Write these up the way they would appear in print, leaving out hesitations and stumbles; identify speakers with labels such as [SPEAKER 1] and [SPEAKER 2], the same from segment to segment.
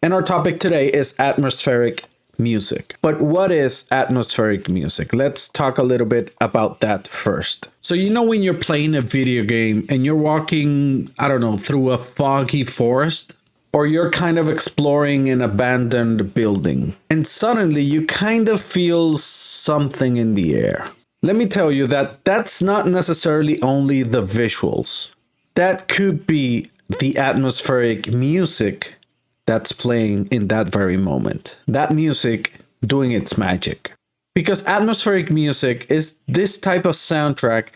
[SPEAKER 1] And our topic today is atmospheric music. But what is atmospheric music? Let's talk a little bit about that first. So, when you're playing a video game and you're walking, I don't know, through a foggy forest, or you're kind of exploring an abandoned building, and suddenly you kind of feel something in the air. Let me tell you that that's not necessarily only the visuals. That could be the atmospheric music that's playing in that very moment. That music doing its magic. Because atmospheric music is this type of soundtrack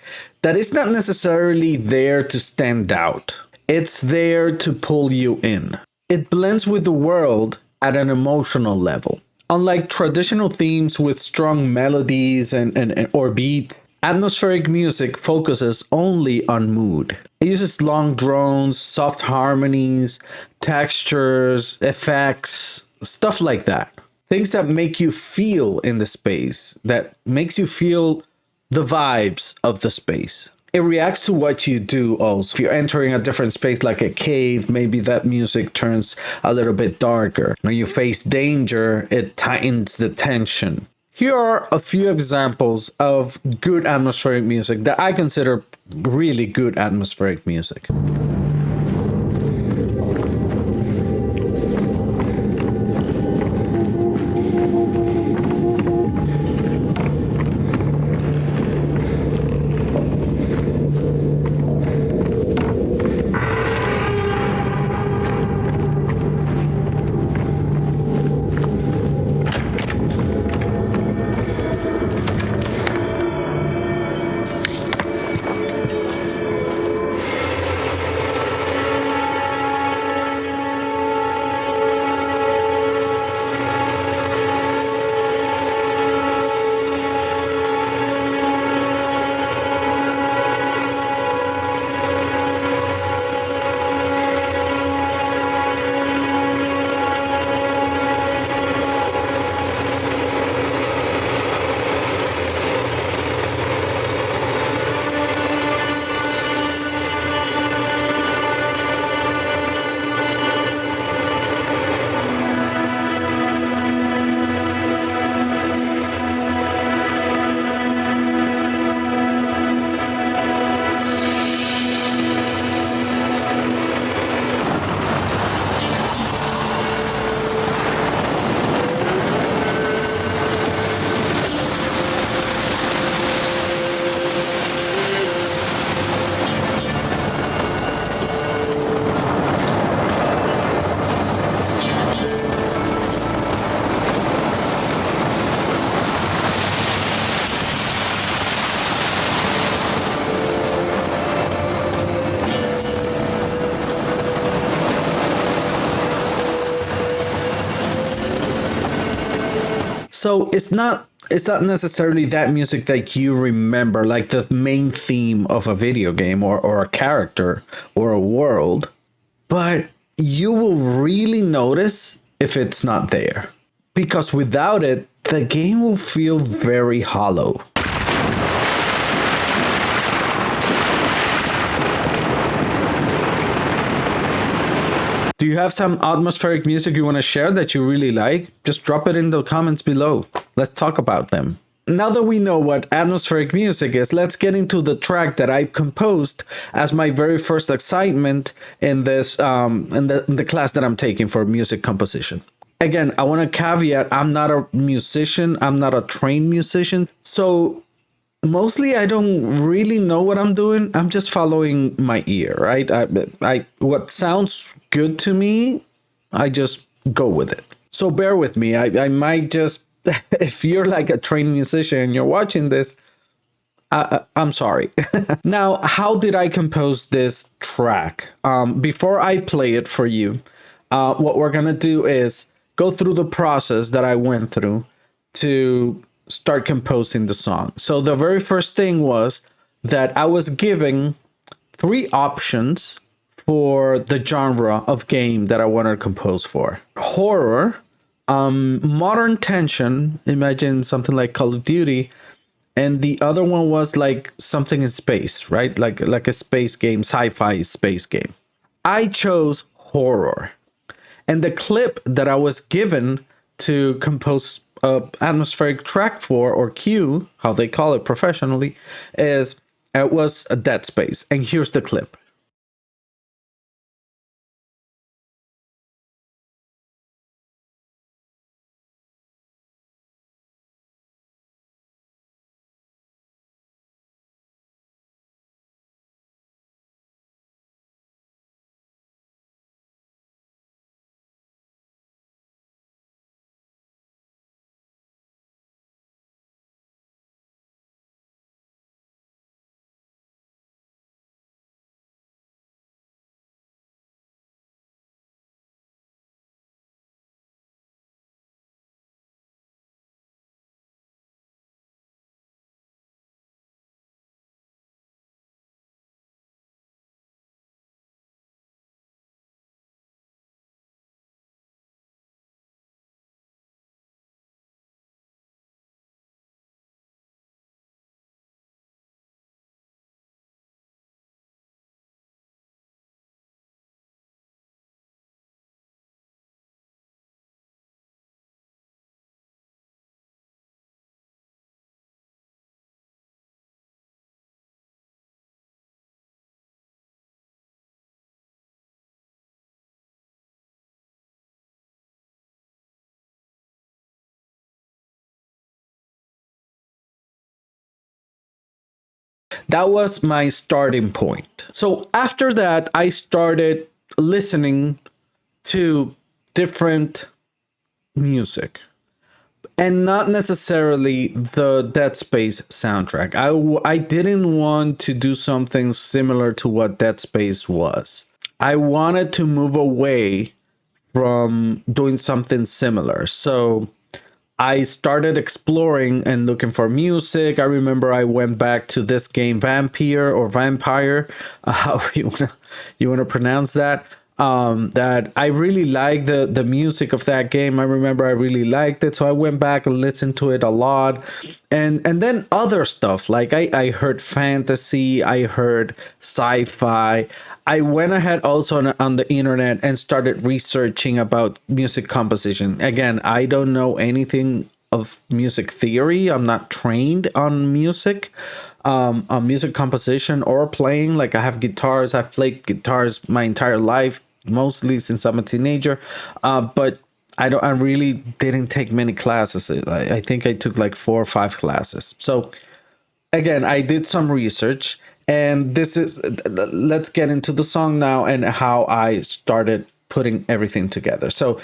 [SPEAKER 1] that is not necessarily there to stand out. It's there to pull you in. It blends with the world at an emotional level. Unlike traditional themes with strong melodies and or beats, atmospheric music focuses only on mood. It uses long drones, soft harmonies, textures, effects, stuff like that. Things that make you feel in the space, that makes you feel the vibes of the space. It reacts to what you do also. If you're entering a different space like a cave, maybe that music turns a little bit darker. When you face danger, it tightens the tension. Here are a few examples of good atmospheric music that I consider really good atmospheric music. So it's not necessarily that music that you remember, like the main theme of a video game or a character or a world, but you will really notice if it's not there. Because without it, the game will feel very hollow. Do you have some atmospheric music you want to share that you really like? Just drop it in the comments below. Let's talk about them. Now that we know what atmospheric music is, let's get into the track that I composed as my very first assignment in this in the class that I'm taking for music composition. Again, I want to caveat, I'm not a musician, I'm not a trained musician. So mostly I don't really know what I'm doing. I'm just following my ear, right? I what sounds good to me, I just go with it. So bear with me. I might just, if you're like a trained musician and you're watching this, I'm sorry. Now, how did I compose this track? Before I play it for you, what we're gonna do is go through the process that I went through to start composing the song. So the very first thing was that I was given three options for the genre of game that I wanted to compose for. Horror, modern tension, imagine something like Call of Duty, and the other one was like something in space, right? Like a space game, sci-fi space game. I chose horror. And the clip that I was given to compose a atmospheric track for, or cue, how they call it professionally, is it was a Dead Space. And here's the clip. That was my starting point. So after that, I started listening to different music, and not necessarily the Dead Space soundtrack. I didn't want to do something similar to what Dead Space was. I wanted to move away from doing something similar. So I started exploring and looking for music. I remember I went back to this game, Vampire, however you wanna pronounce that. That I really liked the music of that game. I remember I really liked it, so I went back and listened to it a lot, and then other stuff like I heard fantasy, I heard sci-fi. I went ahead also on the internet and started researching about music composition. Again, I don't know anything of music theory. I'm not trained on music composition or playing. Like I have guitars. I've played guitars my entire life, mostly since I'm a teenager. But I don't. I really didn't take many classes. I think I took like 4 or 5 classes. So again, I did some research, and this is, let's get into the song now and how I started putting everything together. So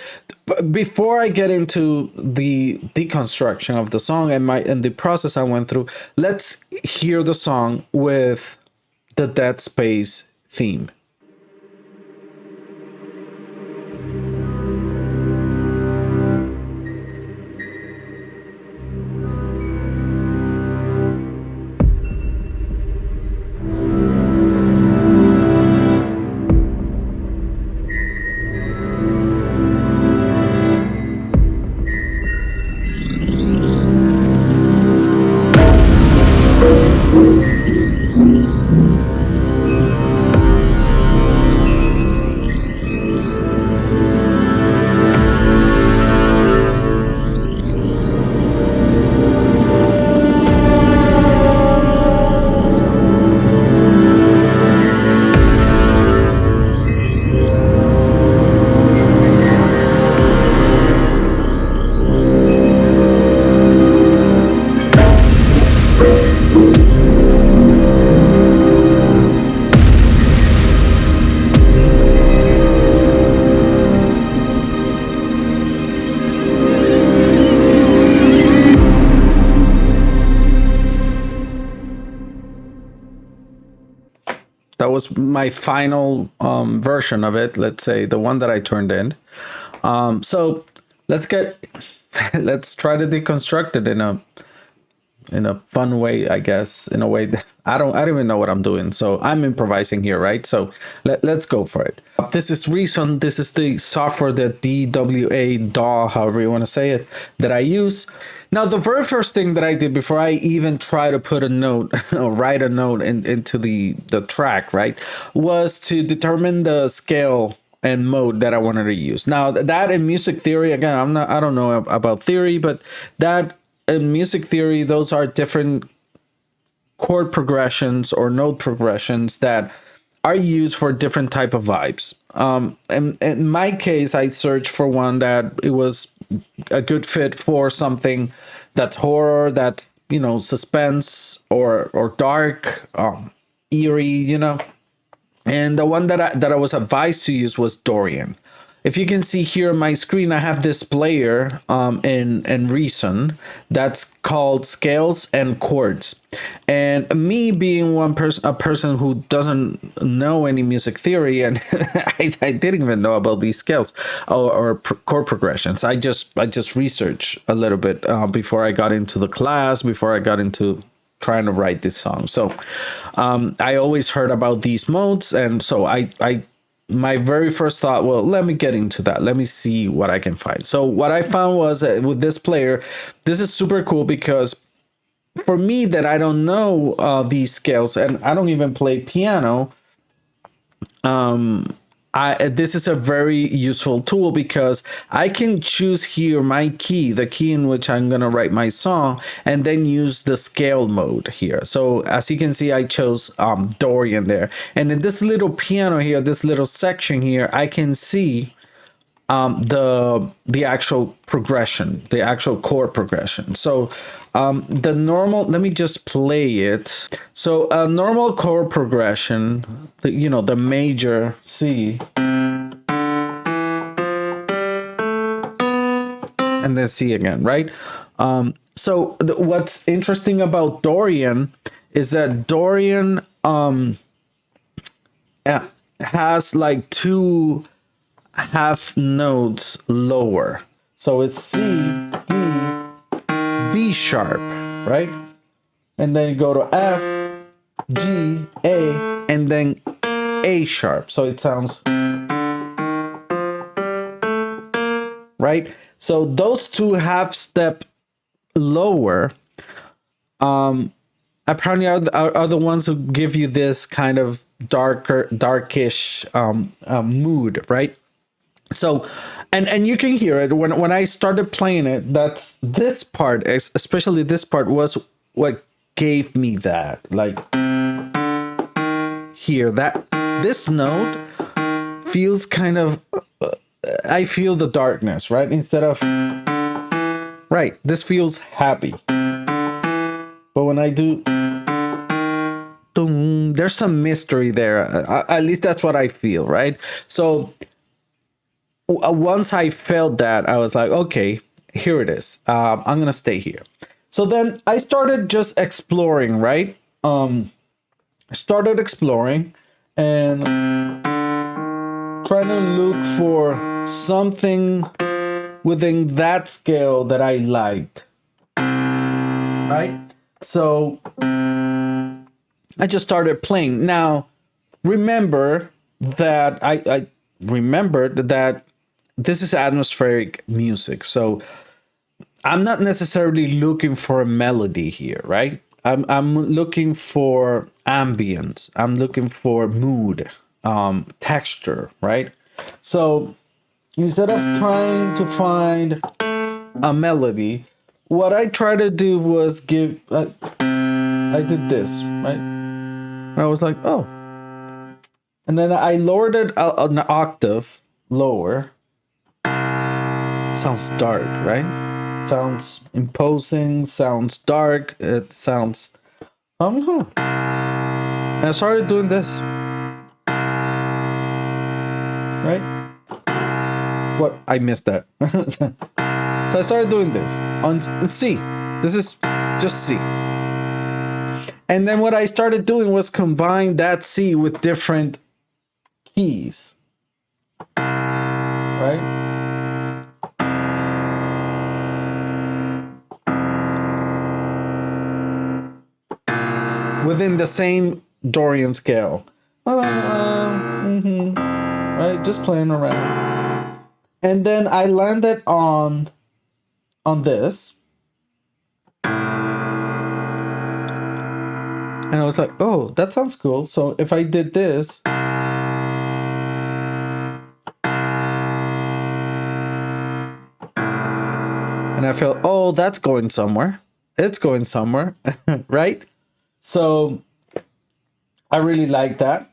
[SPEAKER 1] before I get into the deconstruction of the song and the process I went through, let's hear the song with the Dead Space theme. That was my final version of it. Let's say the one that I turned in. So let's get let's try to deconstruct it in a fun way, I guess. In a way that I don't even know what I'm doing. So I'm improvising here, right? So let's go for it. This is Reason. This is the software, that DWA, however you want to say it, that I use. Now, the very first thing that I did before I even try to put a note or write a note into the track, right, was to determine the scale and mode that I wanted to use. Now that in music theory, again, I don't know about theory, but that in music theory, those are different chord progressions or note progressions that are used for different type of vibes. And in my case, I searched for one that it was a good fit for something that's horror, that's, you know, suspense or dark, eerie, you know. And the one that I was advised to use was Dorian. If you can see here on my screen, I have this player in Reason that's called Scales and Chords. And me being a person who doesn't know any music theory, and I didn't even know about these scales or chord progressions. I just researched a little bit before I got into the class, before I got into trying to write this song. So I always heard about these modes, and so I my very first thought, well, let me get into that. Let me see what I can find. So what I found was that with this player, this is super cool because for me that I don't know these scales and I don't even play piano, this is a very useful tool because I can choose here my key, the key in which I'm going to write my song, and then use the scale mode here. So as you can see, I chose Dorian there. And in this little piano here, this little section here, I can see the actual progression, the actual chord progression. So the normal, let me just play it. So a normal chord progression, you know, the major C, and then C again, right? So what's interesting about Dorian is that Dorian has like two half notes lower. So it's C, D, D sharp, right? And then you go to F, G, A, and then A sharp. So it sounds right. So those two half step lower apparently are the ones who give you this kind of darkish mood, right? So and you can hear it when I started playing it. That's this part, especially this part, was what gave me that, like, here, that this note feels kind of I feel the darkness, right? Instead of right, this feels happy. But when I do boom, there's some mystery there. At least that's what I feel, right? So once I felt that, I was like, okay, here it is. I'm gonna stay here. So then I started just exploring, right? I started exploring and trying to look for something within that scale that I liked, right? So I just started playing. Now, remember that I remembered that this is atmospheric music. So I'm not necessarily looking for a melody here, right? I'm looking for ambient. I'm looking for mood, texture, right? So instead of trying to find a melody, what I tried to do was I did this, right? And I was like, oh. And then I lowered it an octave lower. Sounds dark, right? Sounds imposing, sounds dark, it sounds and I started doing this. Right? What? I missed that. So I started doing this on C. This is just C. And then what I started doing was combine that C with different keys. Right? Within the same Dorian scale. Right? Just playing around. And then I landed on this. And I was like, oh, that sounds cool. So if I did this, and I feel, oh, that's going somewhere. It's going somewhere, right? So I really like that.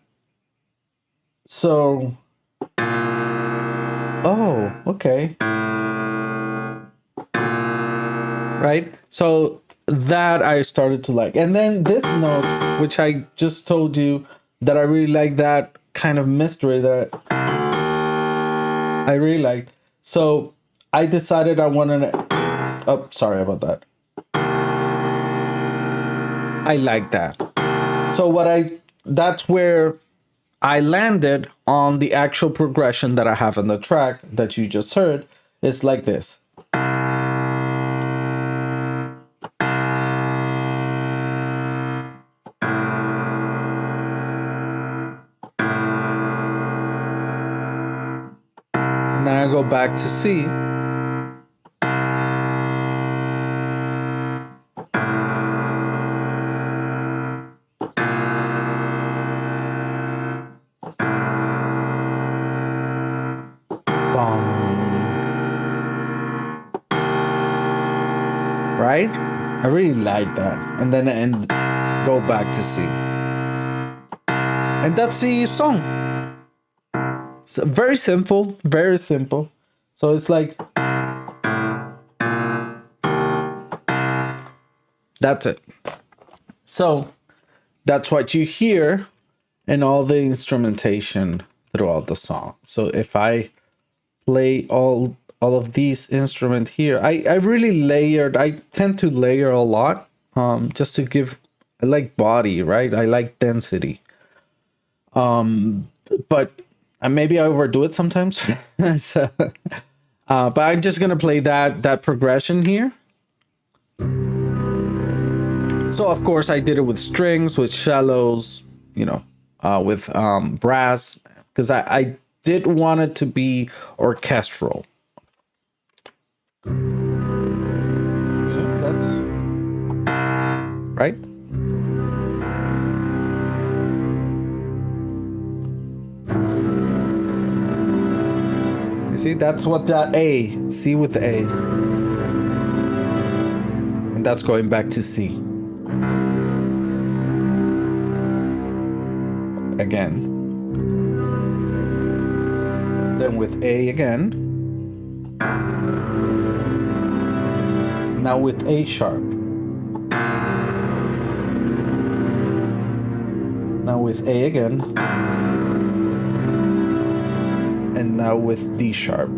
[SPEAKER 1] So, oh, okay. Right? So that I started to like. And then this note, which I just told you that I really like, that kind of mystery that I really liked. So I decided I wanted to, oh, sorry about that. I like that. So that's where I landed on the actual progression that I have in the track that you just heard. It's like this. And then I go back to C. Right? I really like that. And then go back to C. And that's the song. So very simple, very simple. So it's like, that's it. So that's what you hear in all the instrumentation throughout the song. So if I play all of these instruments here, I really layered. I tend to layer a lot, just to give, I like body, right? I like density. But maybe I overdo it sometimes. So, but I'm just gonna play that progression here. So of course I did it with strings, with cellos, with brass, because I did want it to be orchestral. That's right. You see, that's what that A, C with A. And that's going back to C. Again. Then with A again. Now with A sharp. Now with A again. And now with D sharp.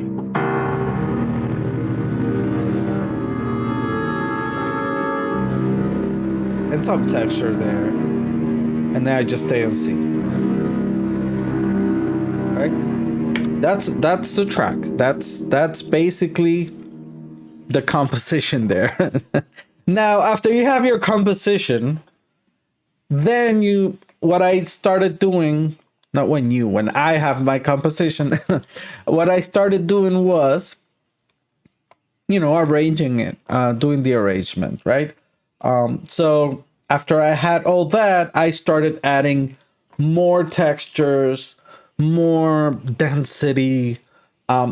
[SPEAKER 1] And some texture there. And then I just stay on C. Right? That's the track. That's basically the composition there. Now, after you have your composition, then what I started doing, when I have my composition, what I started doing was, arranging it, doing the arrangement, right? So after I had all that, I started adding more textures, more density,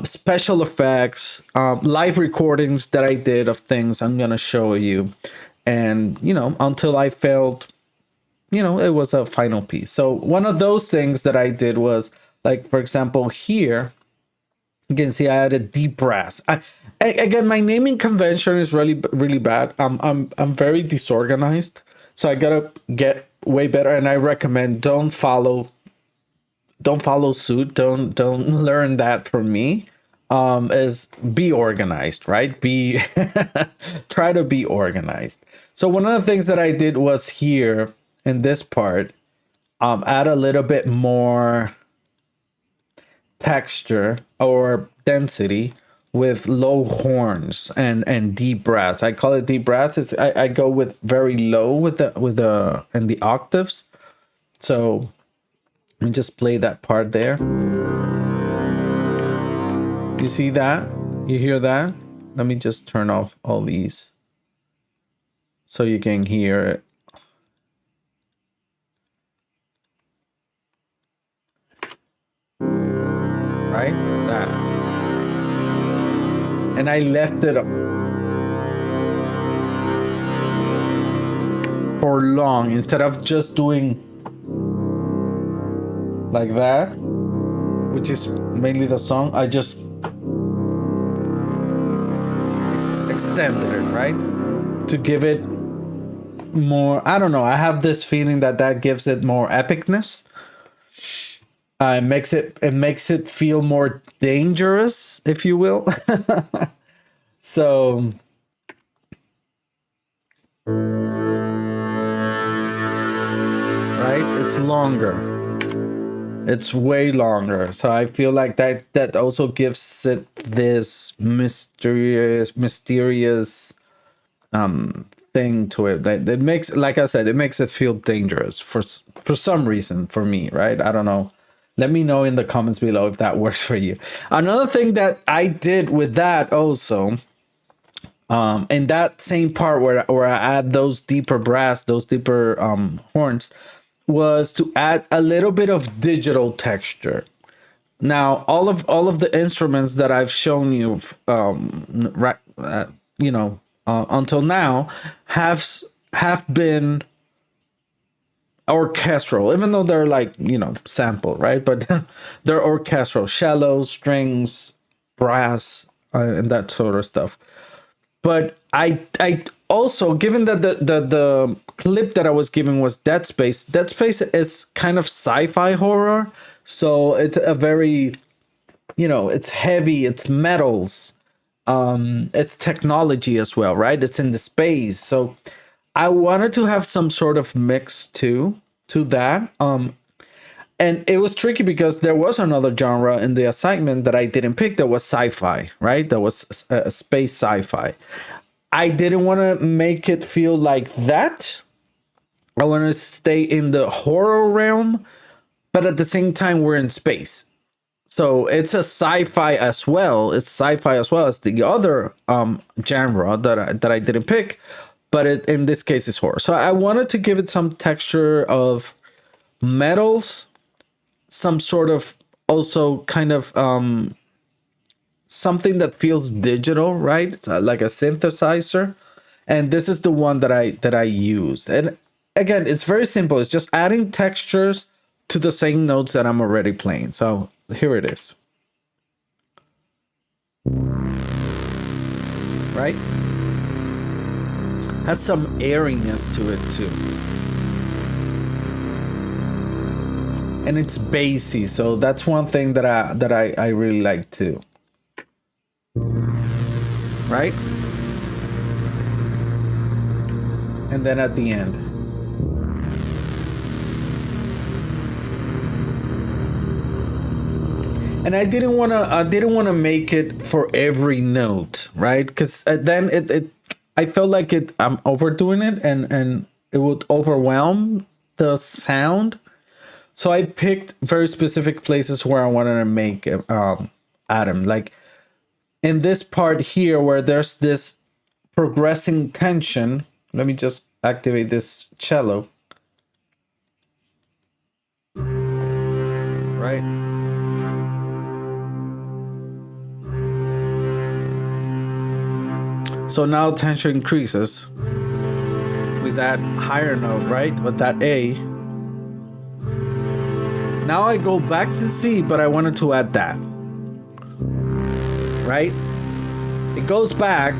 [SPEAKER 1] special effects, live recordings that I did of things I'm going to show you. And, until I felt, it was a final piece. So one of those things that I did was, like, for example, here, you can see I added deep brass. Again, my naming convention is really, really bad. I'm very disorganized. So I gotta get way better. And I recommend don't follow suit. Don't learn that from me. Is be organized, right? Try to be organized. So one of the things that I did was here in this part, add a little bit more texture or density with low horns and deep brass. I call it deep brass. I go with very low with the and the octaves. So let me just play that part there. You see that? You hear that? Let me just turn off all these so you can hear it. Right? That. And I left it up. prolong instead of just doing like that, which is mainly the song. I just extended it, right, to give it more, I don't know, I have this feeling that gives it more epicness. It makes it feel more dangerous, if you will. So right, it's longer, it's way longer, so I feel like that also gives it this mysterious thing to it. That makes, like I said, it makes it feel dangerous for some reason for me, right? I don't know. Let me know in the comments below if that works for you. Another thing that I did with that also, in that same part where I add those deeper brass, those deeper horns, was to add a little bit of digital texture. Now, all of the instruments that I've shown you, until now, have been orchestral, even though they're like, sample, right? But they're orchestral, cello, strings, brass, and that sort of stuff. But I also, given that the clip that I was giving was Dead Space. Dead Space is kind of sci-fi horror, so it's a very, it's heavy, it's metals, it's technology as well, right? It's in the space, so I wanted to have some sort of mix to that. And it was tricky because there was another genre in the assignment that I didn't pick that was sci-fi, right? That was space sci-fi. I didn't want to make it feel like that. I want to stay in the horror realm, but at the same time, we're in space. So it's a sci-fi as well. It's sci-fi as well as the other genre that I didn't pick. But in this case, it's horror. So I wanted to give it some texture of metals, some sort of also kind of something that feels digital, right? It's like a synthesizer. And this is the one that I used. And again, it's very simple. It's just adding textures to the same notes that I'm already playing. So here it is. Right? Has some airiness to it too. And it's bassy, so that's one thing that I really like too. Right? And then at the end. And I didn't want to make it for every note, right? Cuz then I felt like I'm overdoing it and it would overwhelm the sound. So I picked very specific places where I wanted to make Adam. Like in this part here where there's this progressing tension. Let me just activate this cello. Right? So now tension increases with that higher note, right? With that A. Now I go back to C, but I wanted to add that. Right? It goes back,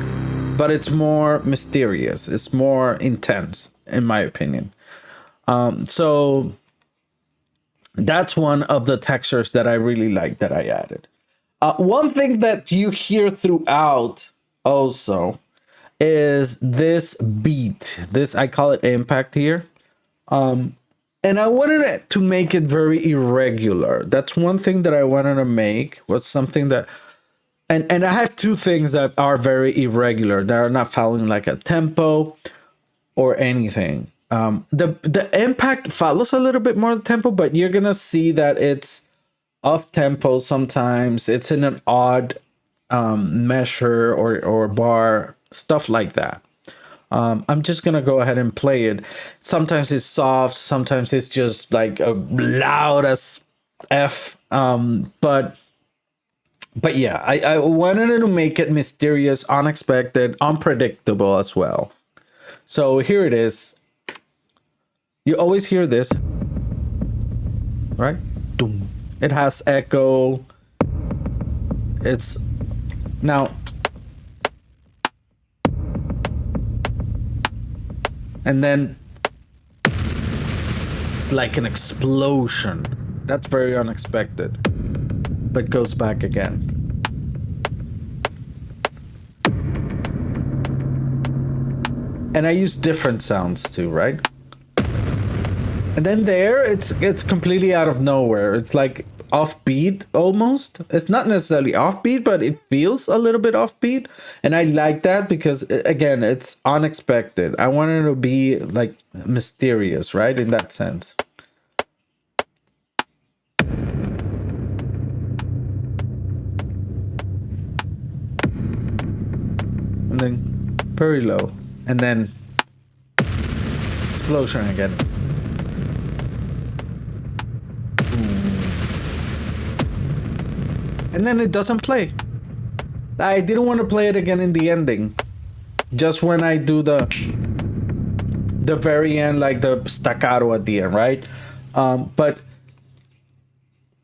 [SPEAKER 1] but it's more mysterious. It's more intense, in my opinion. So that's one of the textures that I really like that I added. One thing that you hear throughout also is this beat. This, I call it impact here. And I wanted it to make it very irregular. That's one thing that I wanted to make, was something that, and I have two things that are very irregular, that are not following like a tempo or anything. The impact follows a little bit more tempo, but you're gonna see that it's off tempo sometimes. It's in an odd measure or bar, stuff like that. I'm just gonna go ahead and play it. Sometimes it's soft, sometimes it's just like a loud as F. But yeah, I wanted to make it mysterious, unexpected, unpredictable as well. So here it is. You always hear this, right? Doom. It has echo. It's now, and then it's like an explosion. That's very unexpected, but goes back again. And I use different sounds too, right? And then there, it's completely out of nowhere. It's like offbeat almost. It's not necessarily offbeat, but it feels a little bit offbeat. And I like that because, again, it's unexpected. I want it to be like mysterious, right? In that sense. And then very low. And then explosion again. And then it doesn't play. I didn't want to play it again in the ending. Just when I do the very end, like the staccato at the end, right? But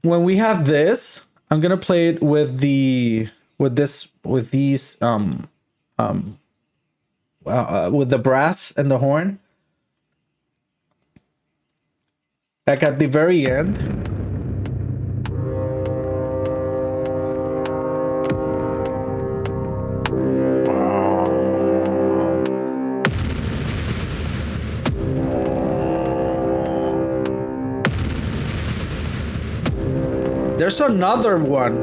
[SPEAKER 1] when we have this, I'm gonna play it with these with the brass and the horn. Like at the very end. There's another one.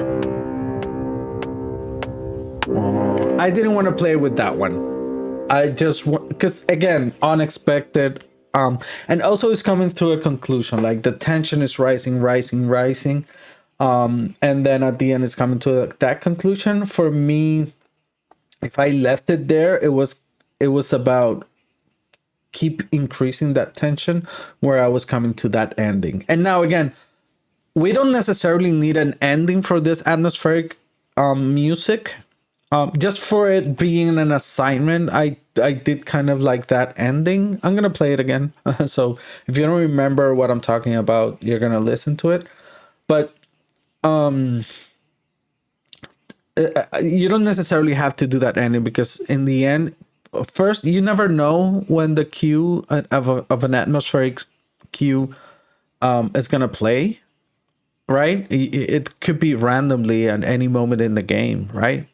[SPEAKER 1] I didn't want to play with that one. I just want, because again, unexpected. And also it's coming to a conclusion. Like the tension is rising. And then at the end it's coming to that conclusion. For me, if I left it there, it was about keep increasing that tension where I was coming to that ending. And now again, we don't necessarily need an ending for this atmospheric music. Just for it being an assignment, I did kind of like that ending. I'm gonna play it again. So if you don't remember what I'm talking about, you're gonna listen to it. But you don't necessarily have to do that ending, because in the end, first, you never know when the cue of an atmospheric cue is gonna play. Right? It could be randomly at any moment in the game, right?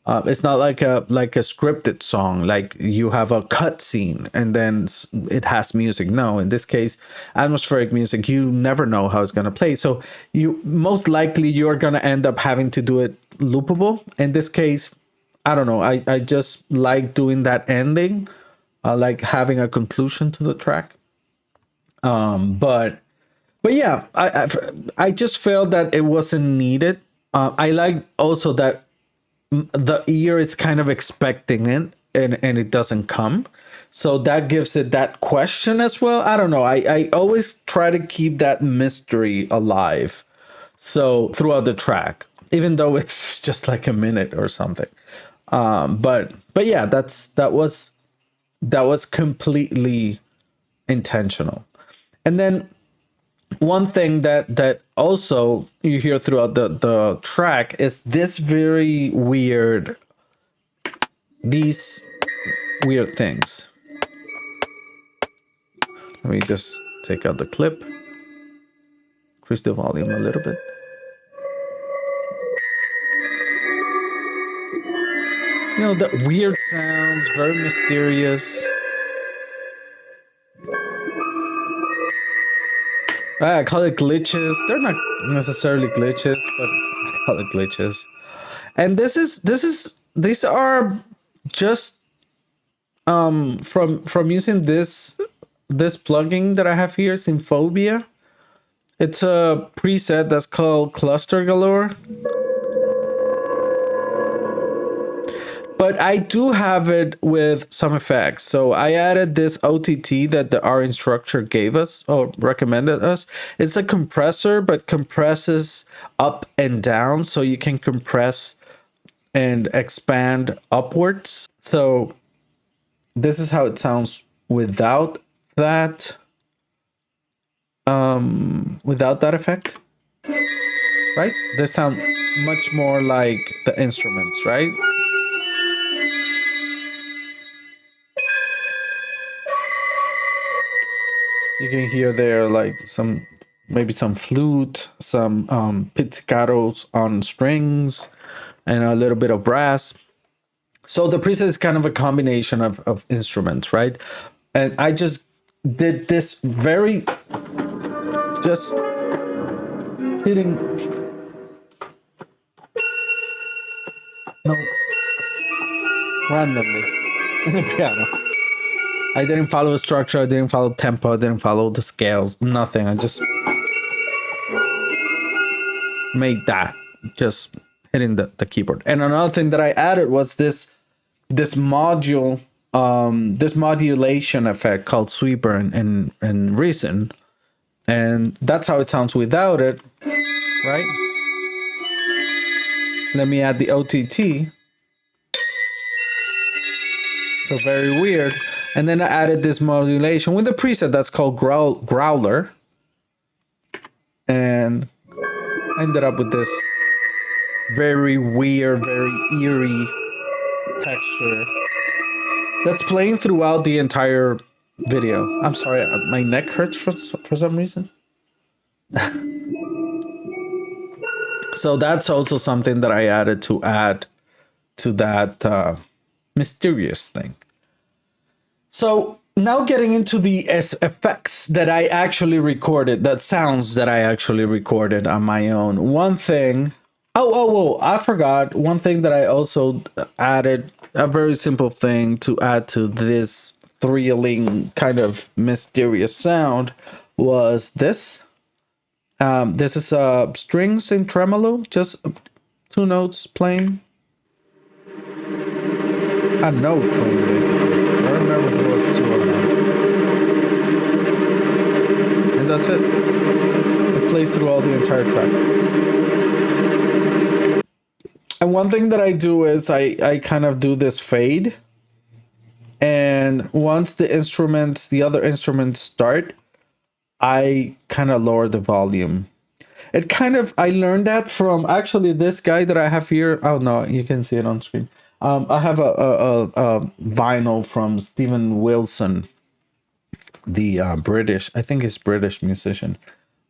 [SPEAKER 1] It's not like a scripted song, like you have a cut scene and then it has music. No, in this case, atmospheric music, you never know how it's gonna play. So you most likely you're gonna end up having to do it loopable. In this case, I don't know. I just like doing that ending, like having a conclusion to the track. But yeah, I just felt that it wasn't needed. I like also that the ear is kind of expecting it and it doesn't come. So that gives it that question as well. I don't know. I always try to keep that mystery alive. So throughout the track, even though it's just like a minute or something. But yeah, that was completely intentional. And then one thing that also you hear throughout the track is these weird things. Let me just take out the clip, increase the volume a little bit. You know, the weird sounds, very mysterious. I call it glitches. They're not necessarily glitches, but I call it glitches. And these are just from using this plugin that I have here, Synphobia. It's a preset that's called Cluster Galore. But I do have it with some effects. So I added this OTT that the R instructor gave us or recommended us. It's a compressor, but compresses up and down. So you can compress and expand upwards. So this is how it sounds without that. without that effect, right? They sound much more like the instruments, right? You can hear there like some, maybe some flute, some pizzicatos on strings, and a little bit of brass. So the preset is kind of a combination of instruments, right? And I just did this very, just hitting notes randomly in the piano. I didn't follow a structure, I didn't follow tempo, I didn't follow the scales, nothing. I just made that, just hitting the keyboard. And another thing that I added was this module, this modulation effect called sweeper and reason. And that's how it sounds without it, right? Let me add the OTT. So very weird. And then I added this modulation with a preset that's called Growler. And I ended up with this very weird, very eerie texture that's playing throughout the entire video. I'm sorry, my neck hurts for some reason. So that's also something that I added to add to that mysterious thing. So now getting into the effects that I actually recorded, that sounds that I actually recorded on my own. One thing, I forgot one thing that I also added, a very simple thing to add to this thrilling kind of mysterious sound was this. This is strings in tremolo, just 2 notes playing. A note playing, basically. I don't remember if it was 2 or 1. And that's it. It plays through all the entire track. And one thing that I do is I kind of do this fade. And once the other instruments start, I kind of lower the volume. I learned that from actually this guy that I have here. Oh no, you can see it on screen. I have a vinyl from Steven Wilson, the British, I think he's British musician.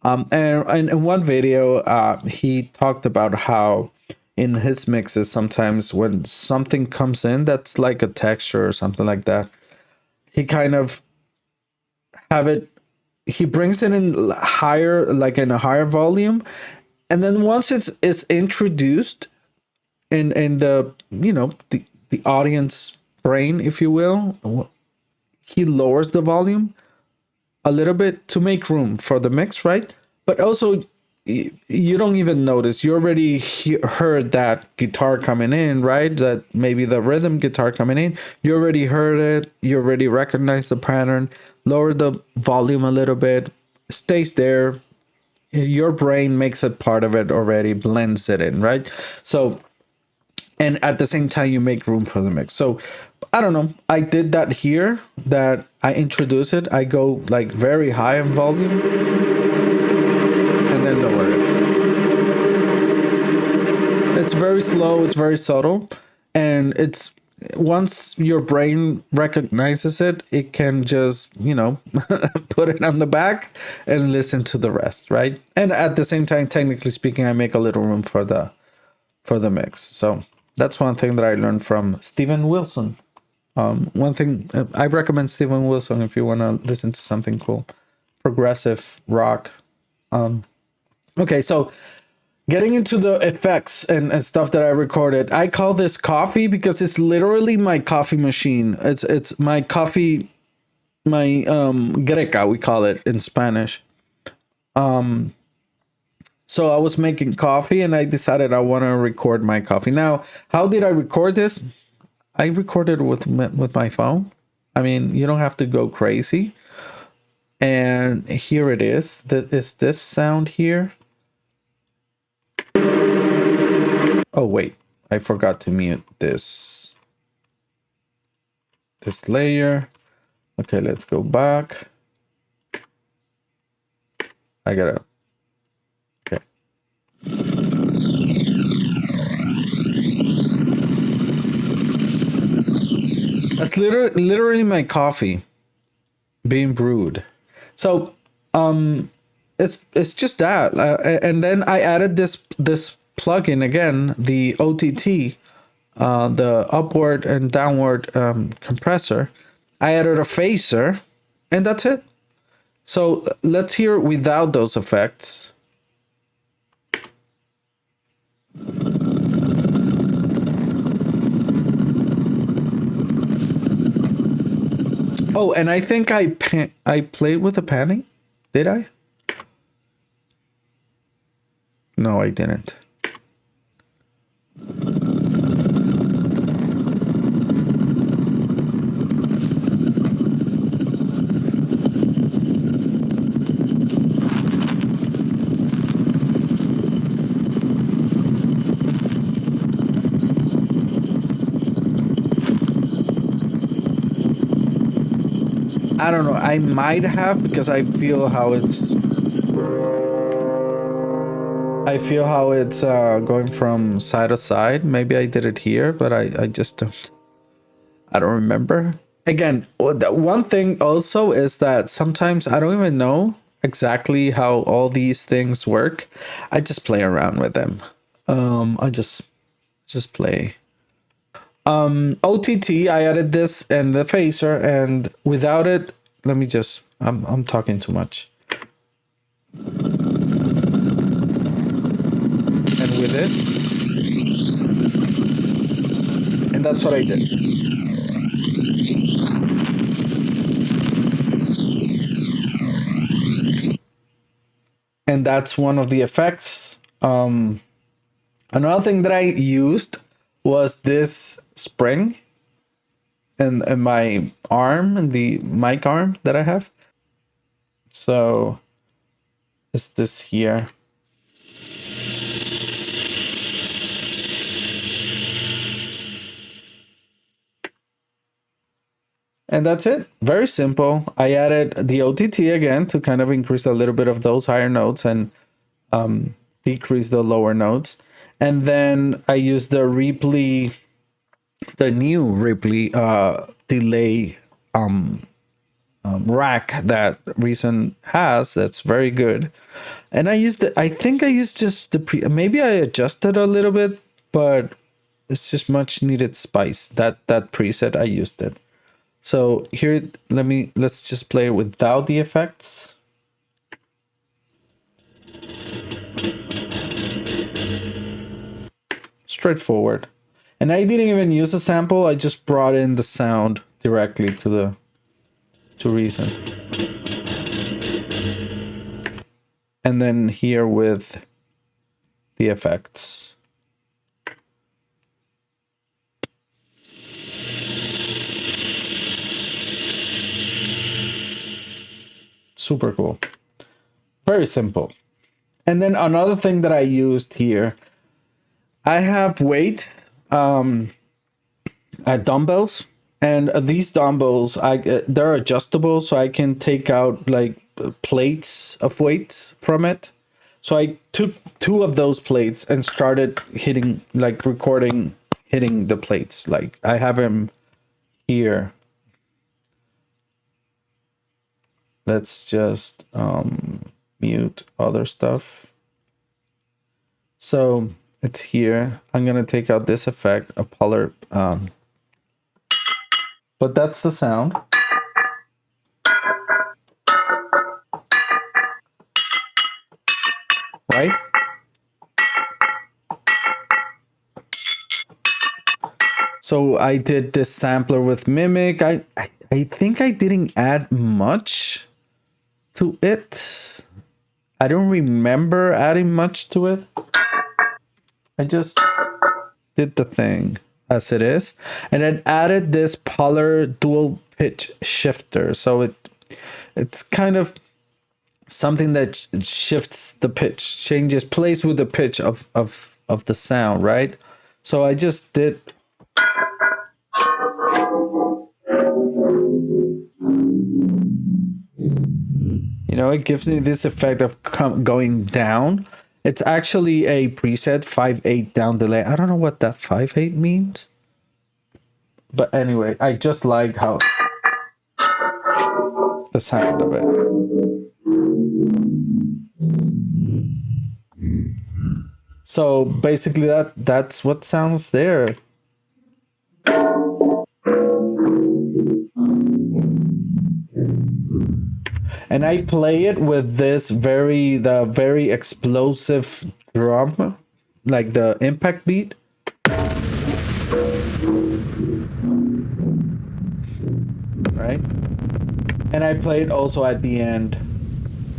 [SPEAKER 1] And in one video, he talked about how in his mixes, sometimes when something comes in that's like a texture or something like that, he kind of he brings it in higher, like in a higher volume. And then once it's introduced in the, the audience brain, if you will, he lowers the volume a little bit to make room for the mix, right? But also you don't even notice. You already heard that guitar coming in, right? That maybe the rhythm guitar coming in. You already heard it. You already recognize the pattern. Lower the volume a little bit. Stays there. Your brain makes it part of it already, blends it in, right? So, and at the same time, you make room for the mix. So, I don't know. I did that here, that I introduce it. I go like very high in volume and then lower it. It's very slow. It's very subtle. And it's, once your brain recognizes it, it can just, put it on the back and listen to the rest, right? And at the same time, technically speaking, I make a little room for the mix. So that's one thing that I learned from Steven Wilson. One thing I recommend Steven Wilson if you want to listen to something cool, progressive rock. Okay, so getting into the effects and stuff that I recorded, I call this coffee because it's literally my coffee machine. It's my coffee, my greca, we call it in Spanish. So I was making coffee and I decided I want to record my coffee. Now, how did I record this? I recorded with my phone. I mean, you don't have to go crazy. And here it is. Is this sound here? Oh, wait. I forgot to mute this layer. Okay, let's go back. I gotta. Okay. That's literally my coffee being brewed. So it's just that, and then I added this plugin again, the OTT, the upward and downward compressor. I added a phaser, and that's it. So let's hear it without those effects. Oh, and I think I played with the panning. Did I? No, I didn't. I don't know. I might have because I feel how it's going from side to side. Maybe I did it here, but I just don't. I don't remember. Again, one thing also is that sometimes I don't even know exactly how all these things work. I just play around with them. I just play. OTT, I added this and the phaser, and without it, let me just. I'm talking too much. And with it, and that's what I did. And that's one of the effects. Another thing that I used was this spring in my arm, in the mic arm that I have. So it's this here. And that's it. Very simple. I added the OTT again to kind of increase a little bit of those higher notes and decrease the lower notes. And then I used the Ripley, the new Ripley delay rack that Reason has. That's very good. And I used it. I think I used just maybe I adjusted a little bit, but it's just much needed spice. That preset, I used it. So here, let's just play it without the effects. Straightforward. And I didn't even use a sample. I just brought in the sound directly to Reason. And then here with the effects. Super cool. Very simple. And then another thing that I used here, I have weight dumbbells, and these dumbbells they're adjustable, so I can take out like plates of weights from it. So I took two of those plates and started hitting, like recording, hitting the plates. Like I have them here. Let's just mute other stuff. So it's here. I'm gonna take out this effect, a polar, but that's the sound. Right? So I did this sampler with Mimic. I think I didn't add much to it. I don't remember adding much to it. I just did the thing as it is, and then added this Polar dual pitch shifter. So it's kind of something that shifts the pitch, plays with the pitch of the sound, right? So I just did. it gives me this effect of going down. It's actually a preset 5/8 down delay. I don't know what that 5/8 means. But anyway, I just liked how the sound of it. So basically that's what sounds there. And I play it with this the very explosive drum, like the impact beat. Right? And I play it also at the end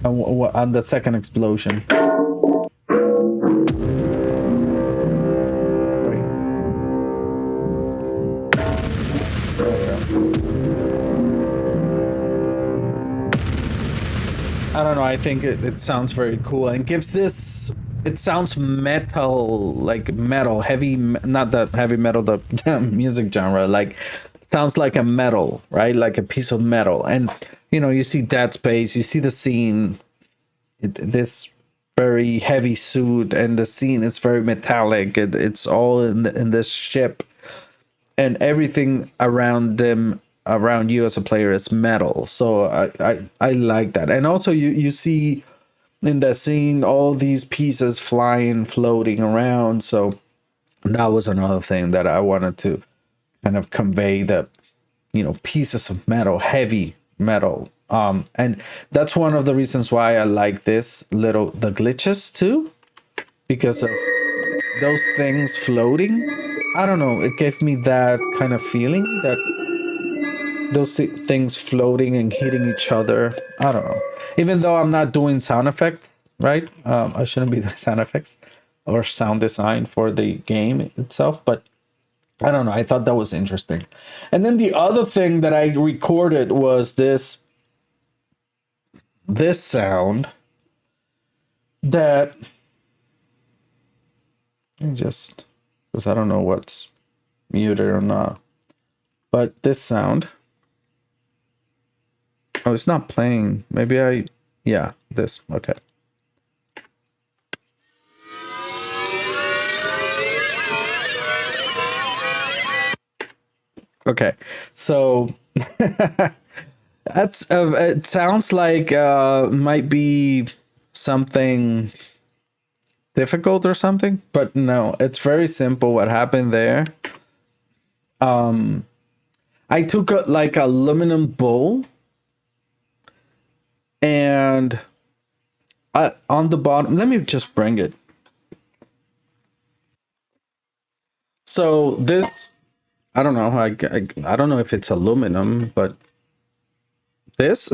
[SPEAKER 1] on the second explosion. I don't know. I think it sounds very cool and gives this. It sounds metal, like metal, heavy, not the heavy metal, the music genre. Like, sounds like a metal, right? Like a piece of metal. And, you see Dead Space, you see the scene, this very heavy suit, and the scene is very metallic. It's all in this ship, and everything around them, around you as a player, is metal. So I like that. And also you see in the scene all these pieces flying, floating around. So that was another thing that I wanted to kind of convey, that pieces of metal, heavy metal. And that's one of the reasons why I like the glitches too, because of those things floating. I don't know, it gave me that kind of feeling, that those things floating and hitting each other. I don't know. Even though I'm not doing sound effects, right? I shouldn't be doing sound effects or sound design for the game itself, but I don't know. I thought that was interesting. And then the other thing that I recorded was this sound that just, because I don't know what's muted or not, but this sound. Oh, it's not playing. Maybe yeah, this. Okay. Okay. So that's it sounds like might be something difficult or something, but no, it's very simple. What happened there? I took a aluminum bowl, and on the bottom, let me just bring it. So this, I don't know. I don't know if it's aluminum, but this,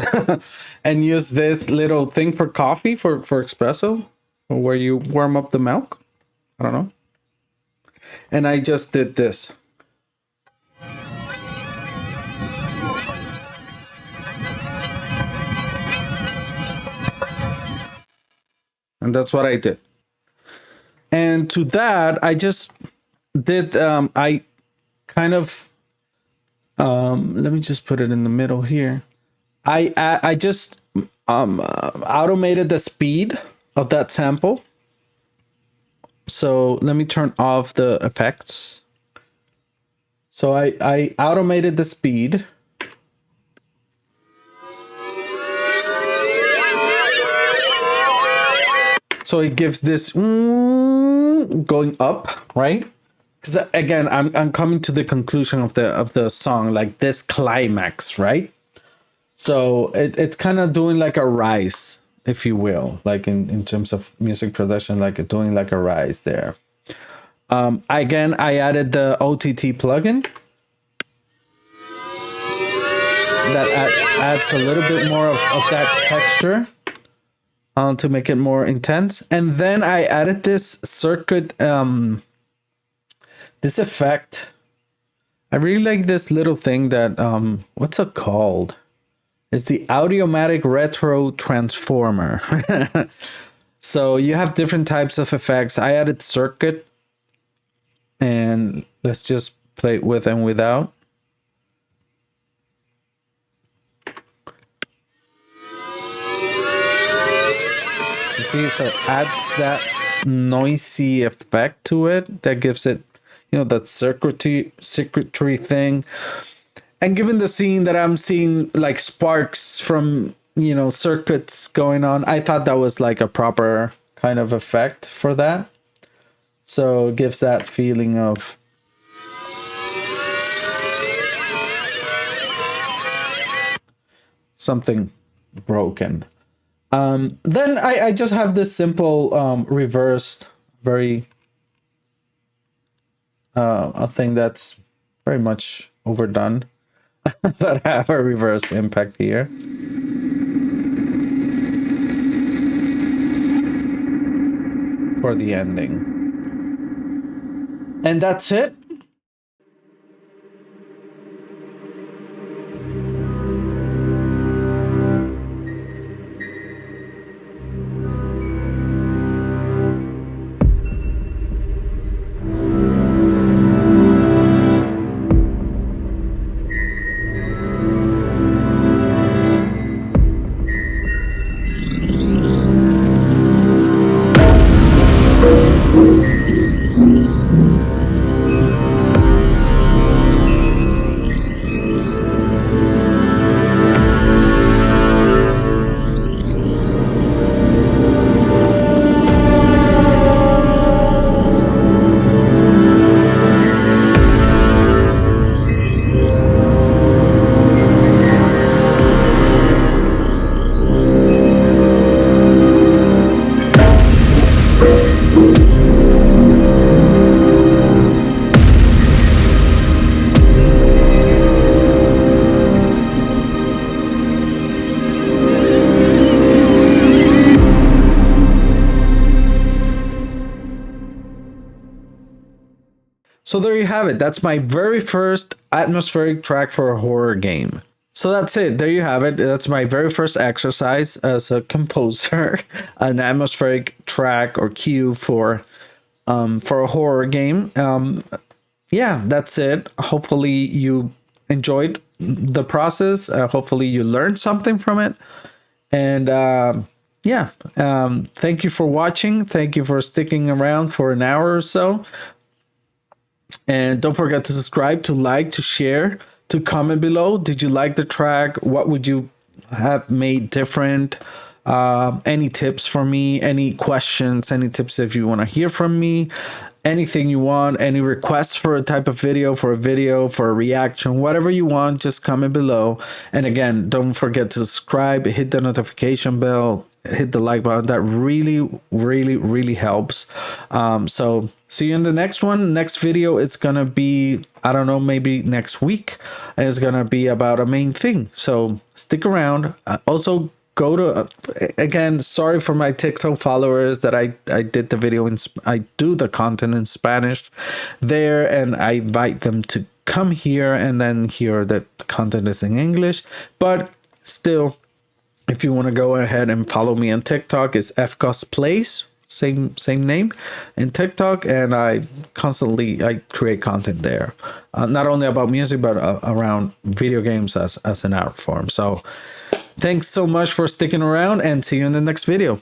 [SPEAKER 1] and use this little thing for coffee, for espresso, where you warm up the milk. I don't know. And I just did this. And that's what I did. And to that, I just did, I kind of, let me just put it in the middle here. I just automated the speed of that sample. So let me turn off the effects. So I automated the speed. So it gives this going up, right? Because again, I'm coming to the conclusion of the song, like this climax, right? So it's kind of doing like a rise, if you will, like in terms of music production, like doing like a rise there. Again, I added the OTT plugin that adds a little bit more of that texture to make it more intense. And then I added this circuit, this effect. I really like this little thing that, what's it called? It's the Audiomatic Retro Transformer. So you have different types of effects. I added circuit, and let's just play it with and without. see, so it adds that noisy effect to it that gives it, you know, that circuitry thing. And given the scene that I'm seeing like sparks from, you know, circuits going on, I thought that was like a proper kind of effect for that. So it gives that feeling of something broken. Then I just have this simple reversed, very a thing that's very much overdone. But I have a reverse impact here. For the ending. And that's it. So there you have it. That's my very first atmospheric track for a horror game. So that's it. There you have it. That's my very first exercise as a composer, an atmospheric track or cue for a horror game. Yeah, that's it. Hopefully you enjoyed the process. Hopefully you learned something from it. And yeah, thank you for watching. Thank you for sticking around for an hour or so. And don't forget to subscribe, to like, to share, to comment below. Did you like the track? What would you have made different? Any tips for me? Any questions? Any tips if you want to hear from me? Anything you want? Any requests for a type of video, for a reaction, whatever you want, just comment below. And again, don't forget to subscribe, hit the notification bell, hit the like button. That really helps. So see you in the next one. Next video is gonna be, I don't know, maybe next week. It's gonna be about a main thing, so stick around. Also go to again, sorry for my TikTok followers that I did the video in I do the content in Spanish there, and I invite them to come here and then hear that the content is in English. But still, if you want to go ahead and follow me on TikTok, it's fcosplays, same name in TikTok, and I create content there, not only about music but around video games as an art form. So thanks so much for sticking around, and see you in the next video.